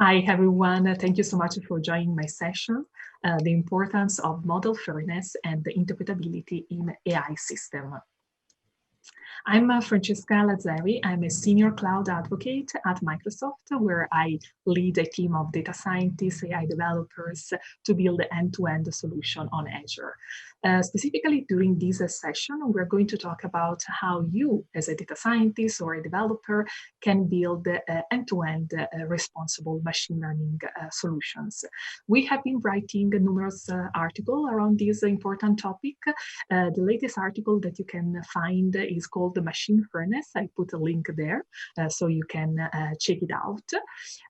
Hi, everyone. Thank you so much for joining my session, The Importance of Model Fairness and the Interpretability in AI System. I'm Francesca Lazzari. I'm a senior cloud advocate at Microsoft, where I lead a team of data scientists, AI developers to build an end-to-end solution on Azure. Specifically during this session, we're going to talk about how you, as a data scientist or a developer, can build end-to-end responsible machine learning solutions. We have been writing numerous articles around this important topic. The latest article that you can find is called The Machine Fairness. I put a link there so you can check it out.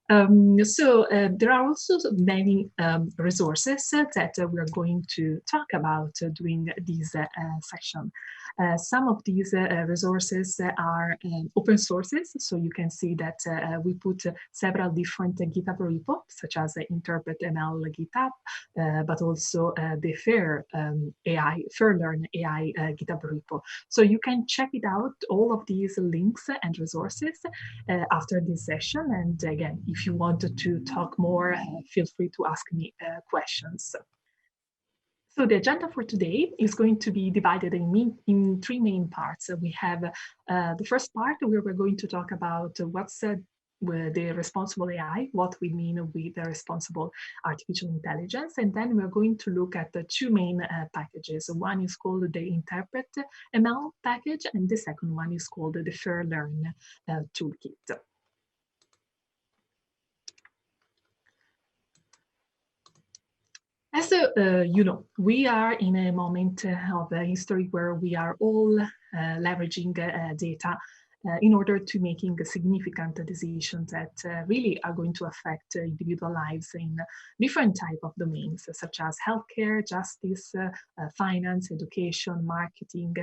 There are also many resources that we're going to talk about during this session. Some of these resources are open sources, so you can see that we put several different GitHub repos, such as InterpretML GitHub, but also the Fairlearn AI GitHub repo. So you can check it out, all of these links and resources after this session. And again, if you wanted to talk more, feel free to ask me questions. So the agenda for today is going to be divided in three main parts. We have the first part where we're going to talk about what's the responsible AI, what we mean with the responsible artificial intelligence. And then we're going to look at the two main packages. One is called the InterpretML package, and the second one is called the Fairlearn toolkit. As you know, we are in a moment of history where we are all leveraging data in order to making significant decisions that really are going to affect individual lives in different type of domains, such as healthcare, justice, finance, education, marketing,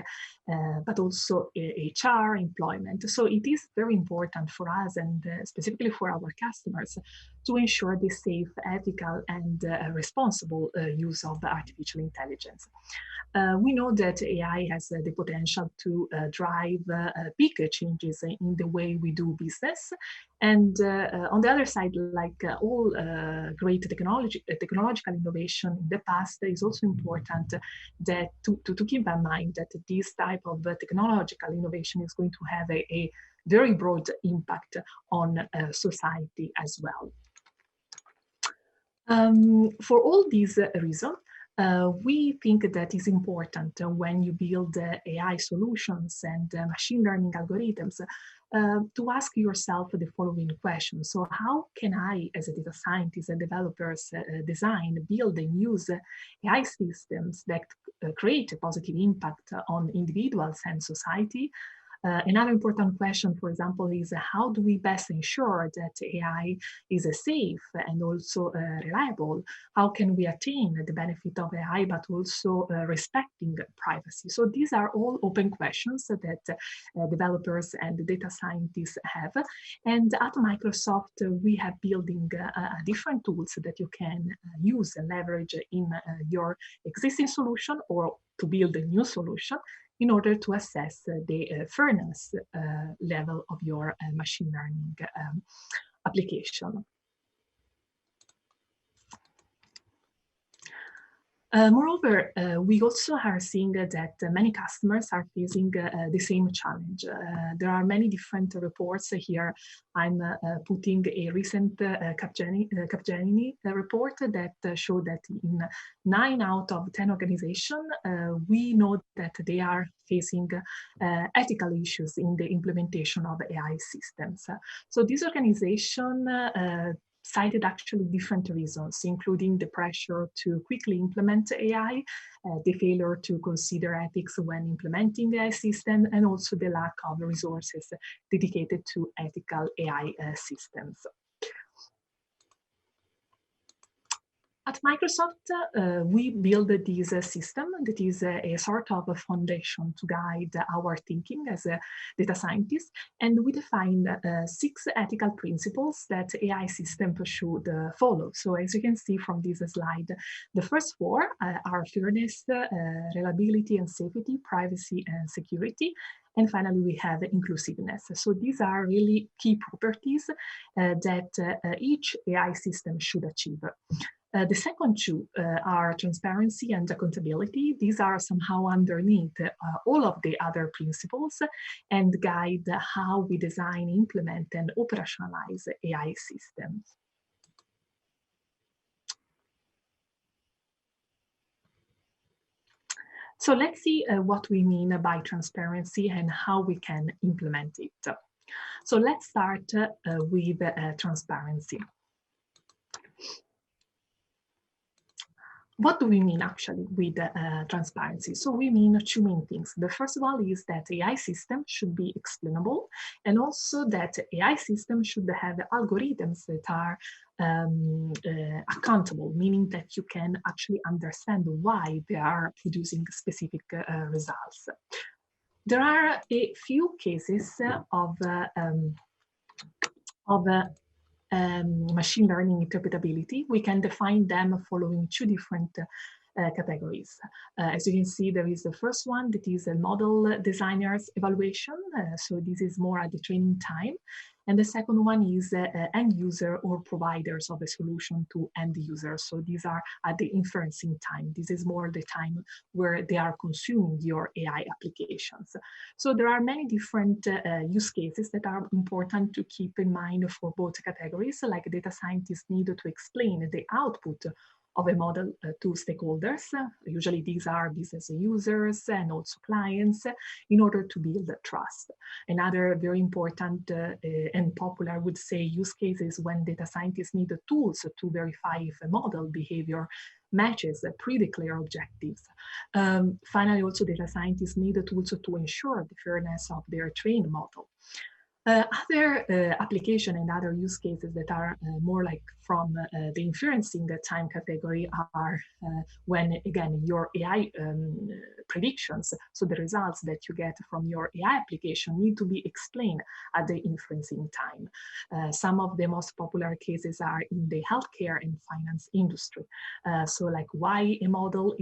but also HR, employment. So it is very important for us and specifically for our customers to ensure the safe, ethical, and responsible use of artificial intelligence. We know that AI has the potential to drive big changes in the way we do business. And on the other side, like all great technological innovation in the past, it is also important that to keep in mind that this type of technological innovation is going to have a very broad impact on society as well. For all these reasons, we think that is important when you build AI solutions and machine learning algorithms to ask yourself the following question. So how can I, as a data scientist and developers, design, build and use AI systems that create a positive impact on individuals and society? Another important question, for example, is how do we best ensure that AI is safe and also reliable? How can we attain the benefit of AI, but also respecting privacy? So these are all open questions that developers and data scientists have. And at Microsoft, we have building different tools that you can use and leverage in your existing solution or to build a new solution in order to assess the fairness level of your machine learning application. Moreover, we also are seeing that many customers are facing the same challenge. There are many different reports here. I'm putting a recent Capgemini report that showed that in 9 out of 10 organizations, we know that they are facing ethical issues in the implementation of AI systems. So this organization cited actually different reasons, including the pressure to quickly implement AI, the failure to consider ethics when implementing AI system, and also the lack of resources dedicated to ethical AI systems. At Microsoft, we build this system that is a sort of a foundation to guide our thinking as a data scientist, and we define 6 ethical principles that AI systems should follow. So as you can see from this slide, the first 4 are fairness, reliability and safety, privacy and security, and finally, we have inclusiveness. So these are really key properties that each AI system should achieve. The second 2 are transparency and accountability. These are somehow underneath all of the other principles and guide how we design, implement, and operationalize AI systems. So let's see what we mean by transparency and how we can implement it. So let's start with transparency. What do we mean actually with transparency? So we mean 2 main things. The first one is that AI system should be explainable, and also that AI system should have algorithms that are accountable, meaning that you can actually understand why they are producing specific results. There are a few cases of machine learning interpretability. We can define them following 2 different categories. As you can see, there is the first one that is a model designer's evaluation. So this is more at the training time. And the second one is end user or providers of a solution to end users. So these are at the inferencing time. This is more the time where they are consuming your AI applications. So there are many different use cases that are important to keep in mind for both categories, like data scientists need to explain the output of a model to stakeholders. Usually these are business users and also clients in order to build trust. Another very important and popular, I would say, use case is when data scientists need tools to verify if a model behavior matches pre-declared objectives. Finally, also data scientists need tools to ensure the fairness of their trained model. Other application and other use cases that are more like from the inferencing time category are when, again, your AI predictions, so the results that you get from your AI application need to be explained at the inferencing time. Some of the most popular cases are in the healthcare and finance industry. So like why a model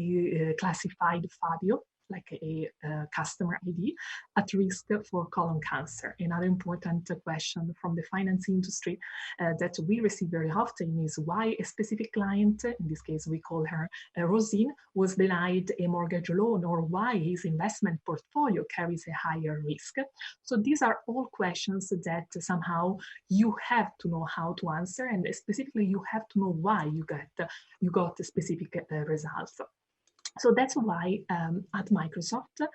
classified Fabio, like a customer ID, at risk for colon cancer. Another important question from the finance industry that we receive very often is why a specific client, in this case we call her Rosine, was denied a mortgage loan, or why his investment portfolio carries a higher risk. So these are all questions that somehow you have to know how to answer, and specifically you have to know why you got specific results. So that's why at Microsoft,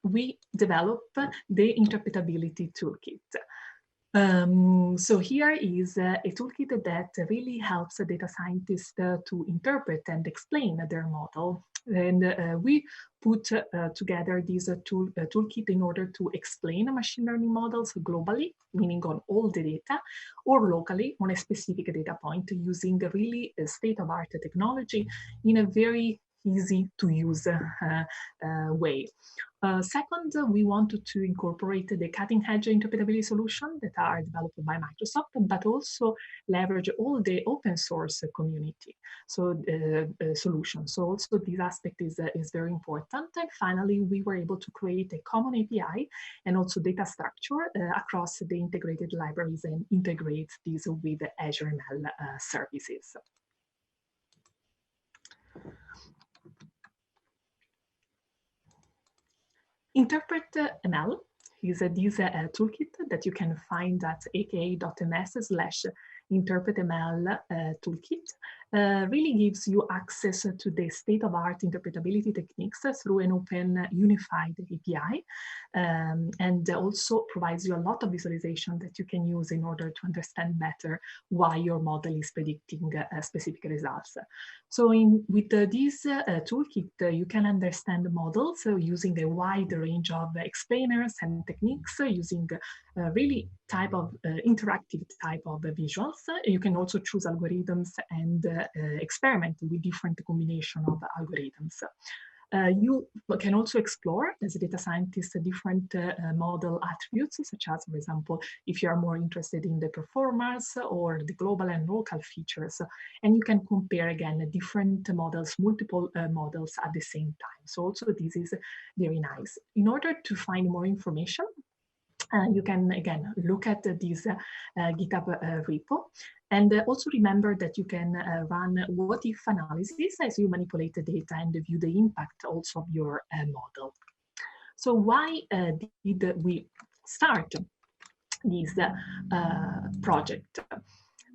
we develop the Interpretability toolkit. So here is a toolkit that really helps data scientists to interpret and explain their model. And we put together this toolkit in order to explain machine learning models globally, meaning on all the data, or locally on a specific data point, using really state-of-art technology in a very easy to use way. Second, we wanted to incorporate the cutting-edge interpretability solutions that are developed by Microsoft, but also leverage all the open source community solutions. So also this aspect is very important. And finally, we were able to create a common API and also data structure across the integrated libraries and integrate these with the Azure ML services. InterpretML is this toolkit that you can find at aka.ms/InterpretML toolkit. Really gives you access to the state-of-art interpretability techniques through an open unified API, and also provides you a lot of visualization that you can use in order to understand better why your model is predicting specific results. So with this toolkit, you can understand the models using a wide range of explainers and techniques, using really interactive type of visuals. You can also choose algorithms and experiment with different combination of algorithms. You can also explore, as a data scientist, different model attributes, such as, for example, if you are more interested in the performance or the global and local features, and you can compare, again, different models, multiple models at the same time. So also this is very nice. In order to find more information, you can, again, look at this GitHub repo. And also remember that you can run what-if analysis as you manipulate the data and view the impact also of your model. So why did we start this project?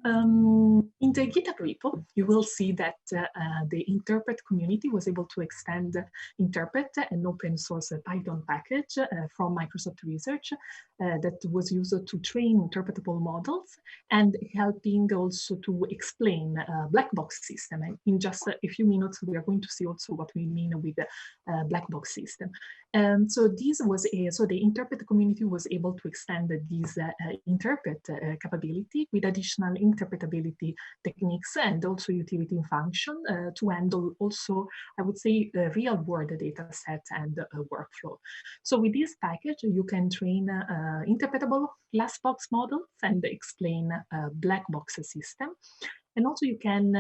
In the GitHub repo, you will see that the Interpret community was able to extend Interpret, an open source Python package from Microsoft Research that was used to train interpretable models and helping also to explain black box system. And in just a few minutes, we are going to see also what we mean with the black box system. So this was so the Interpret community was able to extend this Interpret capability with additional interpretability techniques and also utility function to handle also, I would say, real-world data set and workflow. So with this package, you can train interpretable glass box models and explain black box system. And also you can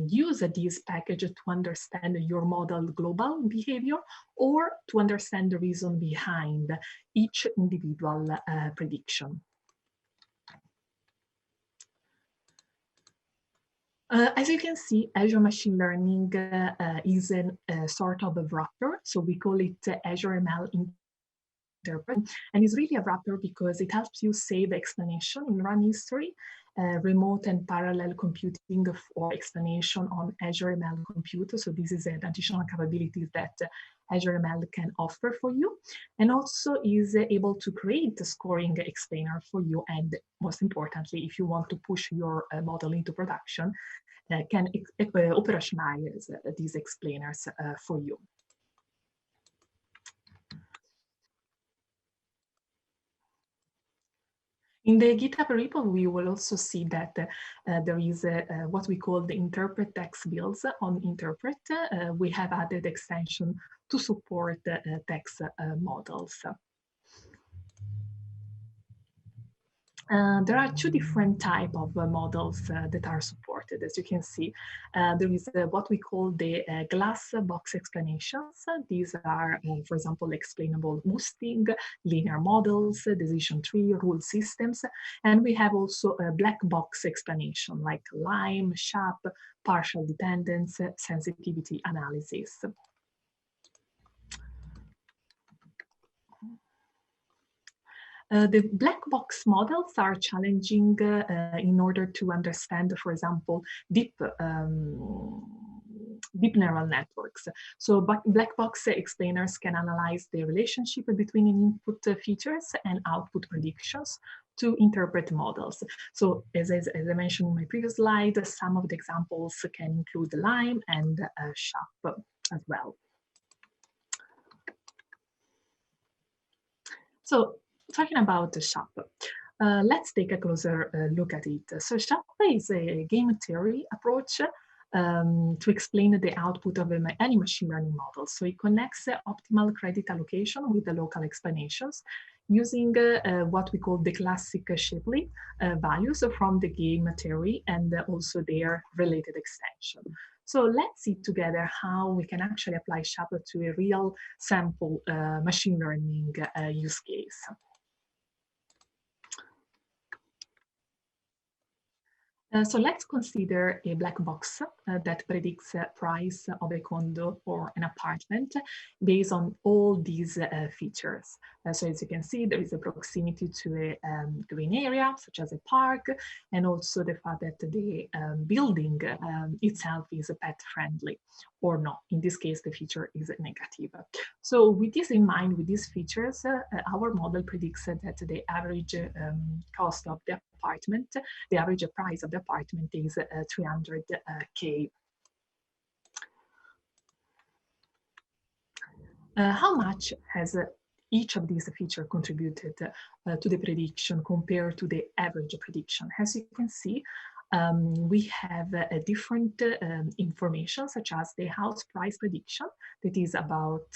use this package to understand your model global behavior or to understand the reason behind each individual prediction. As you can see, Azure Machine Learning is a sort of a wrapper. So we call it Azure ML Interpret. And it's really a wrapper because it helps you save explanation in run history, remote and parallel computing for explanation on Azure ML Compute. So this is an additional capability that Azure ML can offer for you, and also is able to create a scoring explainer for you. And most importantly, if you want to push your model into production, can operationalize these explainers for you. In the GitHub repo, we will also see that there is what we call the Interpret text builds on Interpret. We have added extension to support text models. There are two different types of models that are supported. As you can see, there is what we call the glass box explanations. These are, for example, explainable boosting, linear models, decision tree, rule systems. And we have also a black box explanation like LIME, SHAP, partial dependence, sensitivity analysis. The black box models are challenging in order to understand, for example, deep neural networks. So black box explainers can analyze the relationship between input features and output predictions to interpret models. So as I mentioned in my previous slide, some of the examples can include LIME and SHAP as well. So talking about the SHAP, let's take a closer look at it. So SHAP is a game theory approach to explain the output of any machine learning model. So it connects optimal credit allocation with the local explanations using what we call the classic Shapley values from the game theory and also their related extension. So let's see together how we can actually apply SHAP to a real sample machine learning use case. So let's consider a black box that predicts price of a condo or an apartment based on all these features. So as you can see, there is a proximity to a green area, such as a park, and also the fact that the building itself is pet friendly or not. In this case, the feature is negative. So with this in mind, with these features, our model predicts that the average cost of the apartment, the average price of the apartment is 300K. How much has each of these features contributed to the prediction compared to the average prediction? As you can see, we have a different information, such as the house price prediction, that is about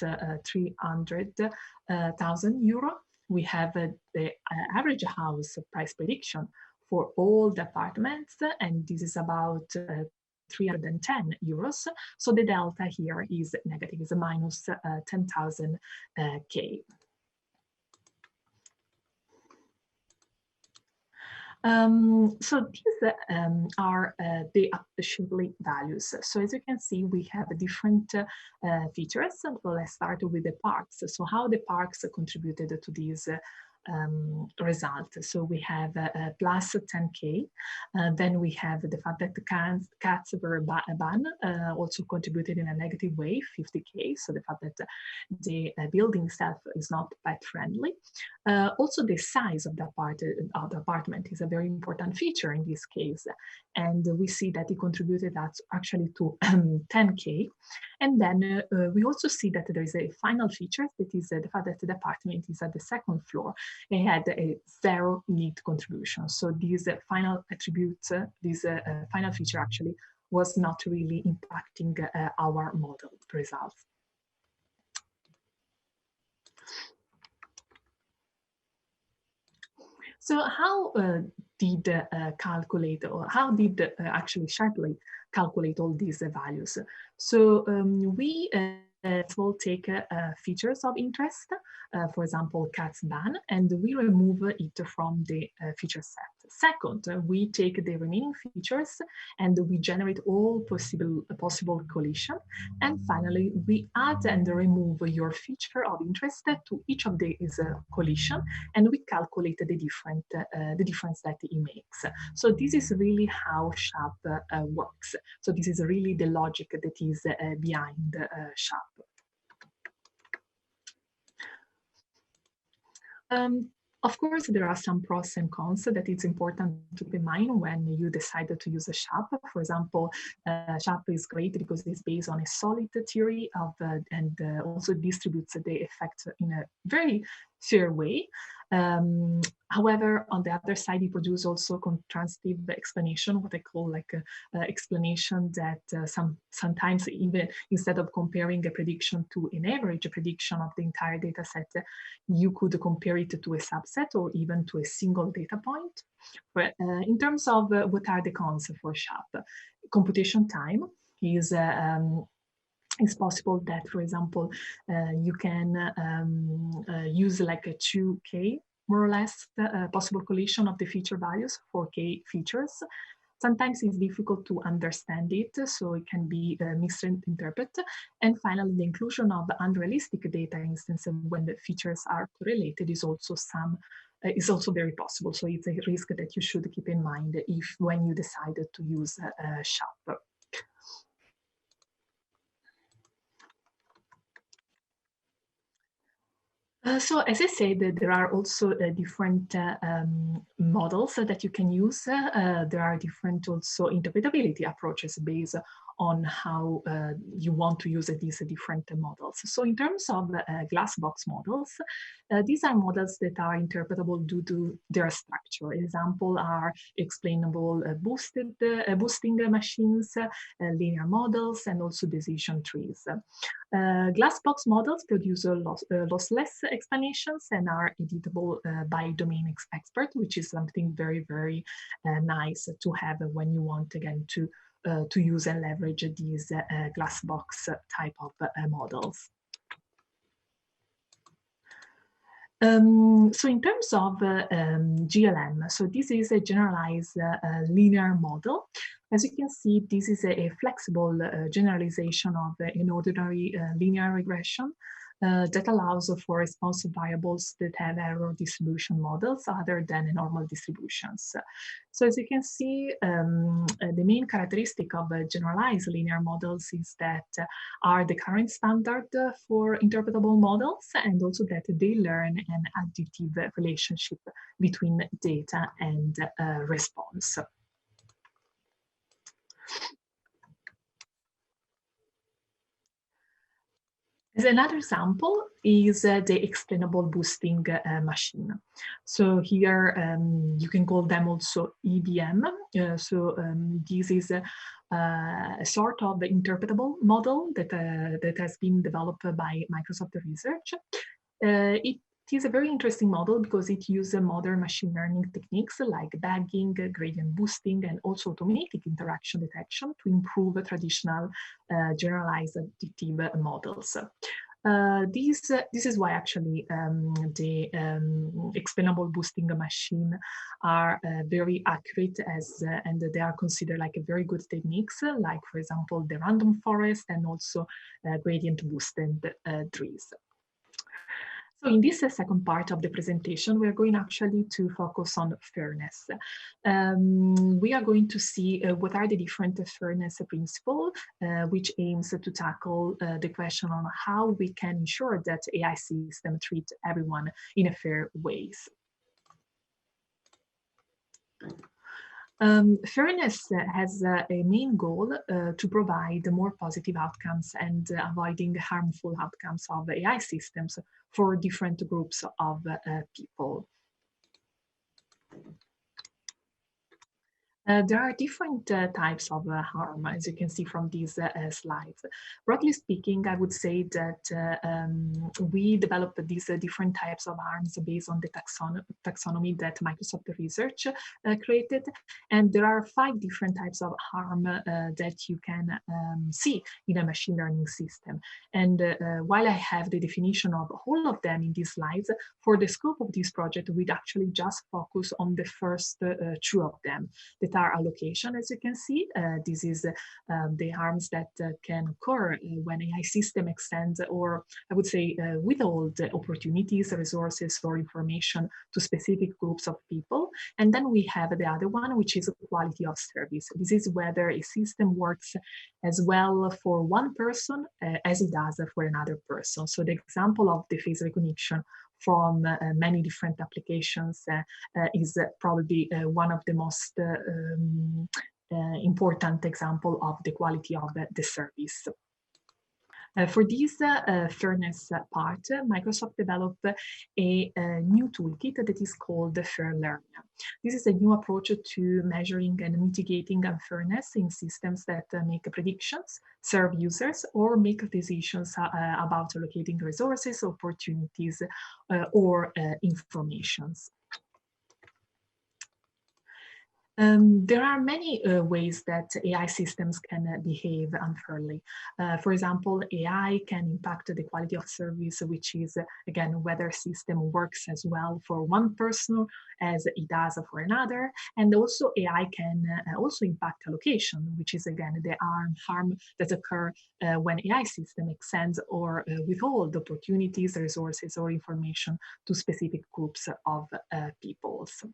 300,000 euro. We have the average house price prediction for all the apartments, and this is about 310 euros. So the delta here is negative, is a minus 10,000 K. So these are the Shapley values. So as you can see, we have different features. So let's start with the parks. So how the parks contributed to these result. So we have plus 10K. Then we have the fact that the cats were banned, also contributed in a negative way, 50K. So the fact that the building itself is not pet friendly. Also, the size of the apartment is a very important feature in this case. And we see that it contributed actually to 10K. And then we also see that there is a final feature, that is the fact that the apartment is at the second floor. It had a 0 need contribution. So these final attributes, this final feature actually was not really impacting our model results. So how did calculate, or how did actually Shapley calculate all these values? So we will take features of interest, for example, cat's ban, and we remove it from the feature set. Second, we take the remaining features and we generate all possible collision. And finally, we add and remove your feature of interest to each of these collision, and we calculate the difference that it makes. So this is really how SHAP works. So this is really the logic that is behind SHAP. Of course, there are some pros and cons that it's important to keep in mind when you decide to use a SHAP. For example, SHAP is great because it's based on a solid theory of, and also distributes the effect in a very fair way. However, on the other side, it produces also contrastive explanation, what I call like explanation that sometimes even instead of comparing a prediction to an average prediction of the entire data set, you could compare it to a subset or even to a single data point. But in terms of what are the cons for SHAP, computation time is it's possible that, for example, you can use like a 2K, more or less, possible collision of the feature values, 4K features. Sometimes it's difficult to understand it, so it can be misinterpreted. And finally, the inclusion of unrealistic data instances when the features are correlated is also very possible. So it's a risk that you should keep in mind if when you decided to use SHAP. So as I said, there are also different models that you can use. There are different also interpretability approaches based on how you want to use these different models. So in terms of glass box models, these are models that are interpretable due to their structure. Examples are explainable boosting machines, linear models, and also decision trees. Glass box models produce lossless explanations and are editable by domain expert, which is something very, very nice to have when you want, again, to use and leverage these glass box type of models. So in terms of GLM, so this is a generalized linear model. As you can see, this is a flexible generalization of an ordinary linear regression that allows for responsive variables that have error distribution models other than normal distributions. So as you can see, the main characteristic of generalized linear models is that are the current standard for interpretable models, and also that they learn an additive relationship between data and response. As another example is the explainable boosting machine. So here you can call them also EBM. This is a sort of interpretable model that has been developed by Microsoft Research. It is a very interesting model because it uses modern machine learning techniques like debugging, gradient boosting, and also automatic interaction detection to improve traditional generalized additive models. This is why actually the explainable boosting machine are very accurate and they are considered like a very good techniques, like for example the random forest and also gradient boosted trees. So in this second part of the presentation, we are going actually to focus on fairness. We are going to see what are the different fairness principles, which aims to tackle the question on how we can ensure that AI systems treat everyone in a fair ways. Fairness has a main goal to provide more positive outcomes and avoiding harmful outcomes of AI systems for different groups of people. There are different types of harm, as you can see from these slides. Broadly speaking, I would say that we developed these different types of harms based on the taxonomy that Microsoft Research created. And there are 5 different types of harm that you can see in a machine learning system. And while I have the definition of all of them in these slides, for the scope of this project, we'd actually just focus on the first 2 of them, that are allocation, as you can see. This is the harms that can occur when AI system extends, or I would say withhold opportunities, resources, or information to specific groups of people. And then we have the other one, which is quality of service. This is whether a system works as well for one person as it does for another person. So the example of the face recognition from many different applications is probably one of the most important example of the quality of the service. For this fairness part, Microsoft developed a new toolkit that is called the Fairlearn. This is a new approach to measuring and mitigating unfairness in systems that make predictions, serve users, or make decisions about allocating resources, opportunities, or informations. There are many ways that AI systems can behave unfairly. For example, AI can impact the quality of service, which is, again, whether a system works as well for one person as it does for another. And also AI can also impact allocation, which is, again, the harm that occur when AI system extends or withhold opportunities, resources, or information to specific groups of peoples.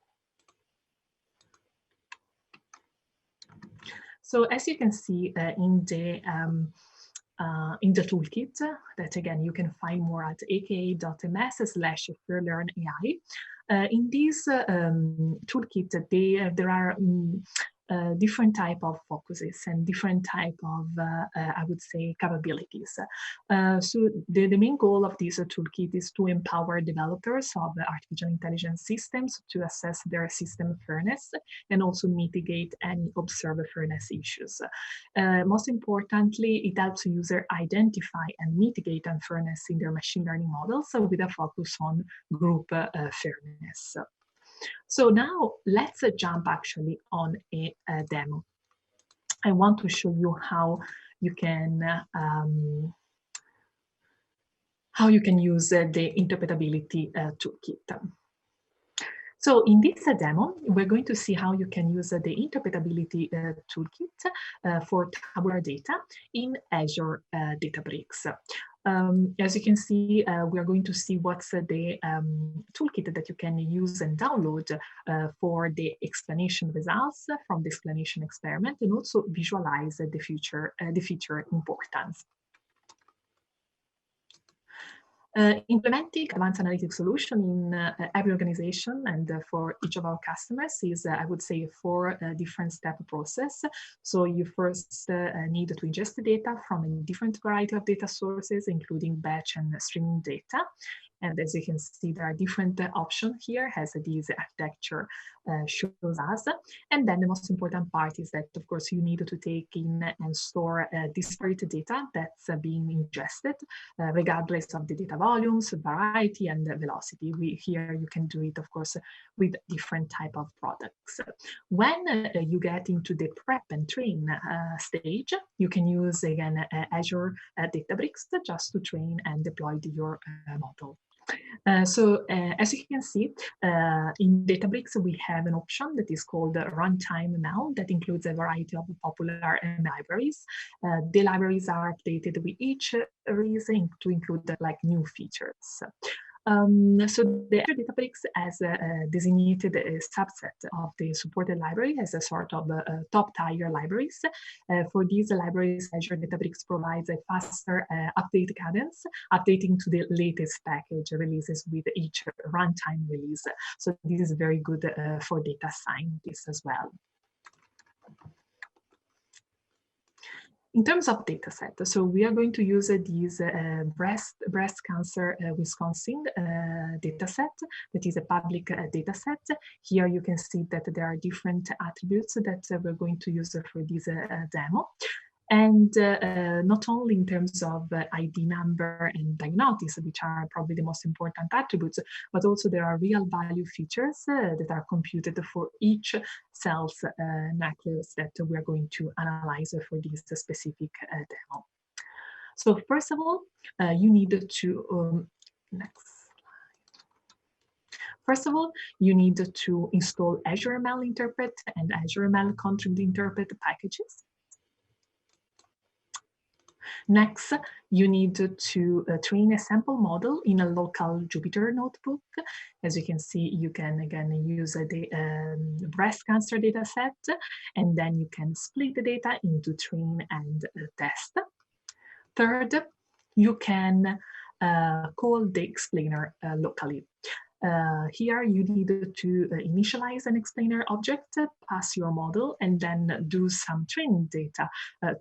So as you can see in the toolkit, that again you can find more at aka.ms/fairlearnai. In this toolkit, there are different type of focuses and different type of, I would say, capabilities. So the main goal of this toolkit is to empower developers of artificial intelligence systems to assess their system fairness and also mitigate any observed fairness issues. Most importantly, it helps users identify and mitigate unfairness in their machine learning models with a focus on group fairness. So now let's jump actually on a demo. I want to show you how you can use the interpretability toolkit. So in this demo, we're going to see how you can use the interpretability toolkit for tabular data in Azure Databricks. As you can see, we are going to see what's the toolkit that you can use and download for the explanation results from the explanation experiment, and also visualize the feature importance. Implementing advanced analytic solution in every organization and for each of our customers is, I would say, a four different step process. So you first need to ingest the data from a different variety of data sources, including batch and streaming data. And as you can see, there are different options here as this architecture shows us. And then the most important part is that, of course, you need to take in and store disparate data that's being ingested, regardless of the data volumes, variety, and velocity. Here you can do it, of course, with different type of products. When you get into the prep and train stage, you can use, again, Azure Databricks just to train and deploy your model. As you can see, in Databricks, we have an option that is called Runtime Now that includes a variety of popular libraries. The libraries are updated with each release to include like new features. So the Azure Databricks has designated a subset of the supported library as a sort of top-tier libraries. For these libraries, Azure Databricks provides a faster update cadence, updating to the latest package releases with each runtime release. So this is very good for data scientists as well. In terms of dataset, so we are going to use these breast cancer Wisconsin dataset that is a public dataset. Here you can see that there are different attributes that we're going to use for this demo. And not only in terms of ID number and diagnosis, which are probably the most important attributes, but also there are real value features that are computed for each cells nucleus that we're going to analyze for this specific demo. So first of all, you need to, next. First of all, you need to install Azure ML Interpret and Azure ML Contrib Interpret packages. Next, you need to train a sample model in a local Jupyter notebook. As you can see, you can again use the breast cancer data set, and then you can split the data into train and test. Third, you can call the explainer locally. Here you need to initialize an explainer object, pass your model, and then do some training data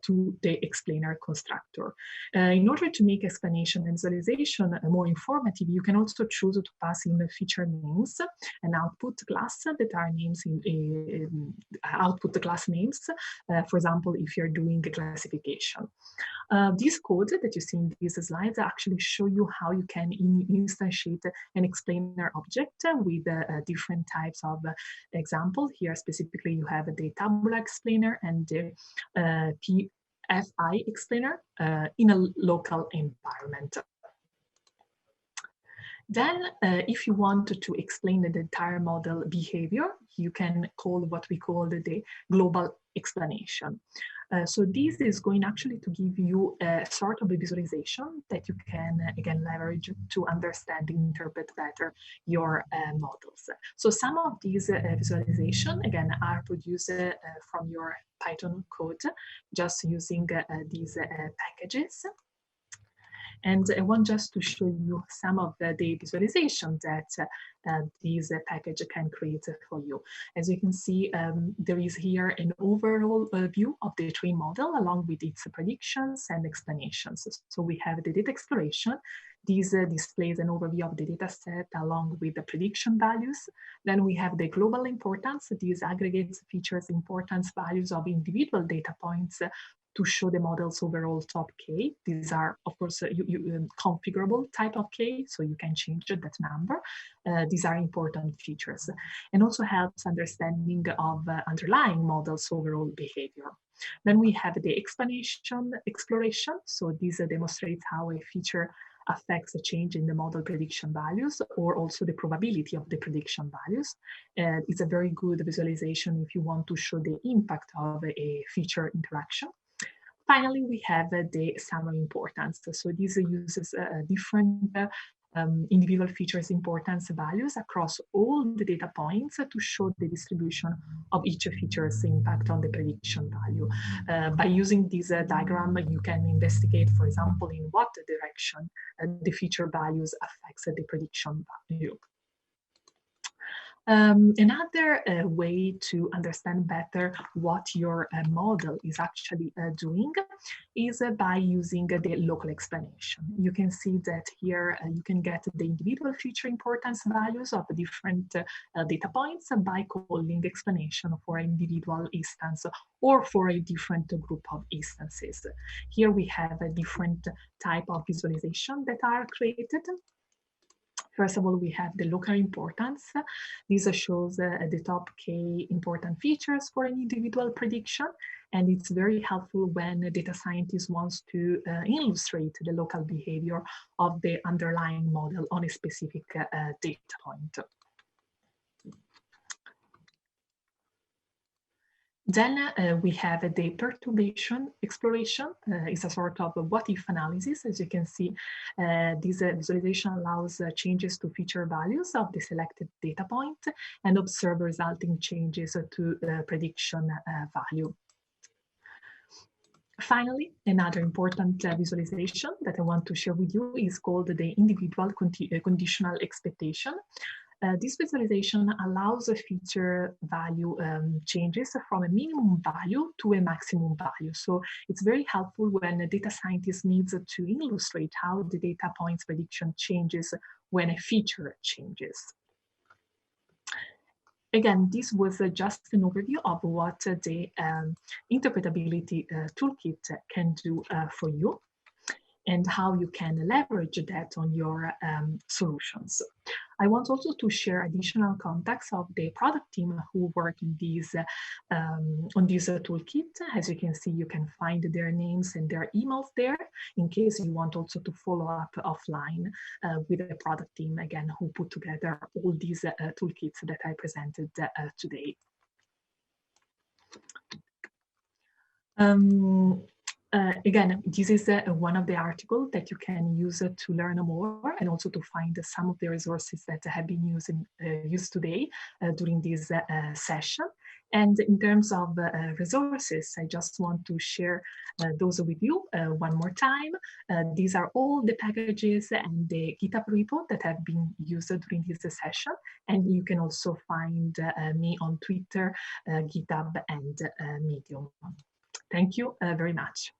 to the explainer constructor. In order to make explanation and visualization more informative, you can also choose to pass in feature names and output class that are names in output class names. For example, if you're doing a classification. This code that you see in these slides actually show you how you can instantiate an explainer object with different types of example. Here specifically you have the tabular explainer and the PFI explainer in a local environment. Then, if you want to explain the entire model behavior, you can call what we call the global explanation. So this is going actually to give you a sort of a visualization that you can, again, leverage to understand and interpret better your models. So some of these visualization, again, are produced from your Python code, just using these packages. And I want just to show you some of the visualization that this package can create for you. As you can see, there is here an overall view of the train model along with its predictions and explanations. So we have the data exploration. This displays an overview of the data set along with the prediction values. Then we have the global importance. These aggregates features importance values of individual data points to show the model's overall top K. These are, of course, configurable type of K, so you can change that number. These are important features, and also helps understanding of underlying models' overall behavior. Then we have the exploration. So this demonstrates how a feature affects a change in the model prediction values, or also the probability of the prediction values. It's a very good visualization if you want to show the impact of a feature interaction. Finally, we have the summary importance. So this uses different individual features importance values across all the data points to show the distribution of each feature's impact on the prediction value. By using this diagram, you can investigate, for example, in what direction the feature values affects the prediction value. Another way to understand better what your model is actually doing is by using the local explanation. You can see that here you can get the individual feature importance values of different data points by calling explanation for an individual instance or for a different group of instances. Here we have a different type of visualization that are created. First of all, we have the local importance. This shows the top K important features for an individual prediction, and it's very helpful when a data scientist wants to illustrate the local behavior of the underlying model on a specific data point. Then we have the perturbation exploration. It's a sort of a what-if analysis. As you can see, this visualization allows changes to feature values of the selected data point and observe resulting changes to the prediction value. Finally, another important visualization that I want to share with you is called the individual conditional expectation. This visualization allows a feature value changes from a minimum value to a maximum value. So it's very helpful when a data scientist needs to illustrate how the data points prediction changes when a feature changes. Again, this was just an overview of what the interpretability toolkit can do for you and how you can leverage that on your solutions. I want also to share additional contacts of the product team who work in on this toolkit. As you can see, you can find their names and their emails there in case you want also to follow up offline with the product team, again, who put together all these toolkits that I presented today. Again, this is one of the articles that you can use to learn more and also to find some of the resources that have been used today during this session. And in terms of resources, I just want to share those with you one more time. These are all the packages and the GitHub repo that have been used during this session. And you can also find me on Twitter, GitHub, and Medium. Thank you very much.